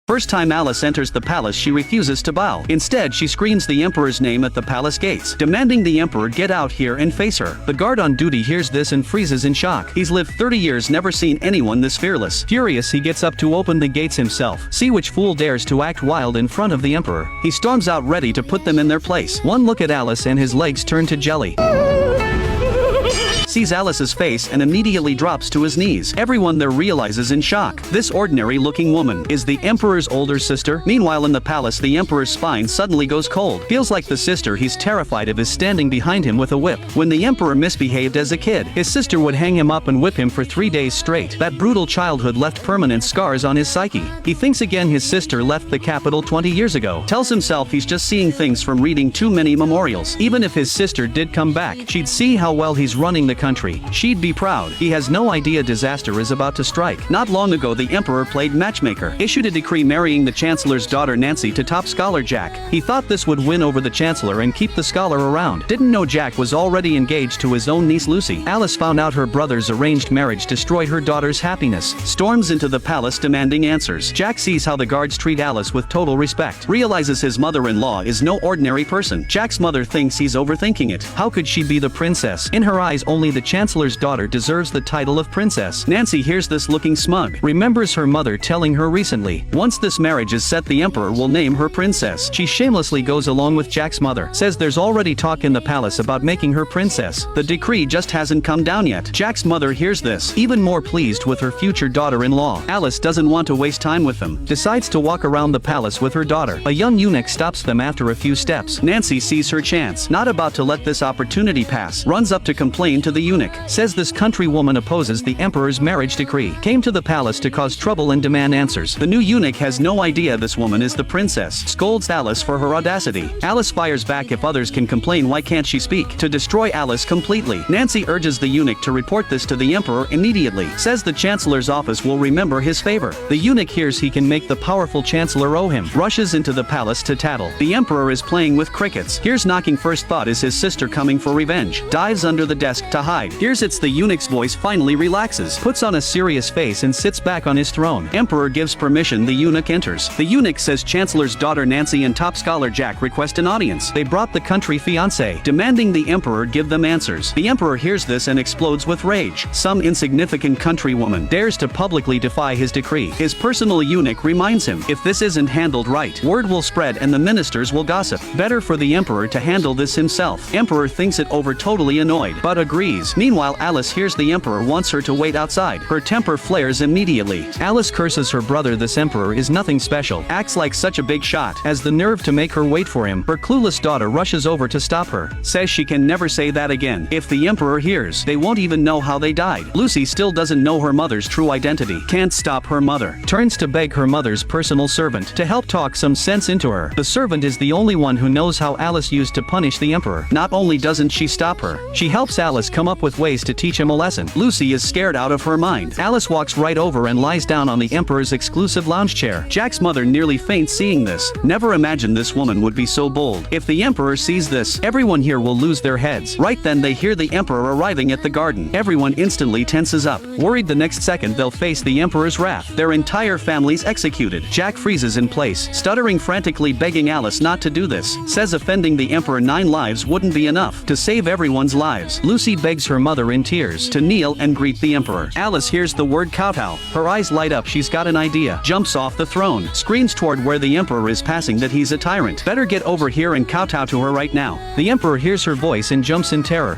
First time Alice enters the palace, she refuses to bow. Instead, she screams the emperor's name at the palace gates, demanding the emperor get out here and face her. The guard on duty hears this and freezes in shock. He's lived 30 years, never seen anyone this fearless. Furious, he gets up to open the gates himself. See which fool dares to act wild in front of the emperor. He storms out ready to put them in their place. One look at Alice and his legs turn to jelly. Sees Alice's face and immediately drops to his knees. Everyone there realizes in shock. This ordinary-looking woman is the emperor's older sister. Meanwhile in the palace, the emperor's spine suddenly goes cold. Feels like the sister he's terrified of is standing behind him with a whip. When the emperor misbehaved as a kid, his sister would hang him up and whip him for 3 days straight. That brutal childhood left permanent scars on his psyche. He thinks again his sister left the capital 20 years ago. Tells himself he's just seeing things from reading too many memorials. Even if his sister did come back, she'd see how well he's running the country. She'd be proud. He has no idea disaster is about to strike. Not long ago the emperor played matchmaker. Issued a decree marrying the chancellor's daughter Nancy to top scholar Jack. He thought this would win over the chancellor and keep the scholar around. Didn't know Jack was already engaged to his own niece Lucy. Alice found out her brother's arranged marriage destroyed her daughter's happiness. Storms into the palace demanding answers. Jack sees how the guards treat Alice with total respect. Realizes his mother-in-law is no ordinary person. Jack's mother thinks he's overthinking it. How could she be the princess? In her eyes only the chancellor's daughter deserves the title of princess. Nancy hears this looking smug. Remembers her mother telling her recently, once this marriage is set the emperor will name her princess. She shamelessly goes along with Jack's mother. Says there's already talk in the palace about making her princess. The decree just hasn't come down yet. Jack's mother hears this, even more pleased with her future daughter-in-law. Alice doesn't want to waste time with them. Decides to walk around the palace with her daughter. A young eunuch stops them after a few steps. Nancy sees her chance. Not about to let this opportunity pass. Runs up to complain to the eunuch. Says this countrywoman opposes the emperor's marriage decree. Came to the palace to cause trouble and demand answers. The new eunuch has no idea this woman is the princess. Scolds Alice for her audacity. Alice fires back, if others can complain why can't she speak? To destroy Alice completely. Nancy urges the eunuch to report this to the emperor immediately. Says the chancellor's office will remember his favor. The eunuch hears he can make the powerful chancellor owe him. Rushes into the palace to tattle. The emperor is playing with crickets. Here's knocking, first thought is his sister coming for revenge. Dives under the desk to hide. Here's it's the eunuch's voice finally relaxes. Puts on a serious face and sits back on his throne. Emperor gives permission, the eunuch enters. The eunuch says chancellor's daughter Nancy and top scholar Jack request an audience. They brought the country fiancé, demanding the emperor give them answers. The emperor hears this and explodes with rage. Some insignificant countrywoman dares to publicly defy his decree. His personal eunuch reminds him, if this isn't handled right, word will spread and the ministers will gossip. Better for the emperor to handle this himself. Emperor thinks it over, totally annoyed, but agrees. Meanwhile Alice hears the emperor wants her to wait outside. Her temper flares immediately. Alice curses her brother. This emperor is nothing special. Acts like such a big shot. Has the nerve to make her wait for him. Her clueless daughter rushes over to stop her. Says she can never say that again. If the emperor hears, they won't even know how they died. Lucy still doesn't know her mother's true identity. Can't stop her mother. Turns to beg her mother's personal servant to help talk some sense into her. The servant is the only one who knows how Alice used to punish the emperor. Not only doesn't she stop her, she helps Alice come up with ways to teach him a lesson. Lucy is scared out of her mind. Alice walks right over and lies down on the emperor's exclusive lounge chair. Jack's mother nearly faints seeing this. Never imagined this woman would be so bold. If the emperor sees this, everyone here will lose their heads. Right then they hear the emperor arriving at the garden. Everyone instantly tenses up. Worried the next second they'll face the emperor's wrath. Their entire family's executed. Jack freezes in place, stuttering frantically, begging Alice not to do this. Says offending the emperor 9 lives wouldn't be enough to save everyone's lives. Lucy begs her mother in tears to kneel and greet the emperor. Alice hears the word kowtow. Her eyes light up. She's got an idea. Jumps off the throne. Screams toward where the emperor is passing that he's a tyrant. Better get over here and kowtow to her right now. The emperor hears her voice and jumps in terror.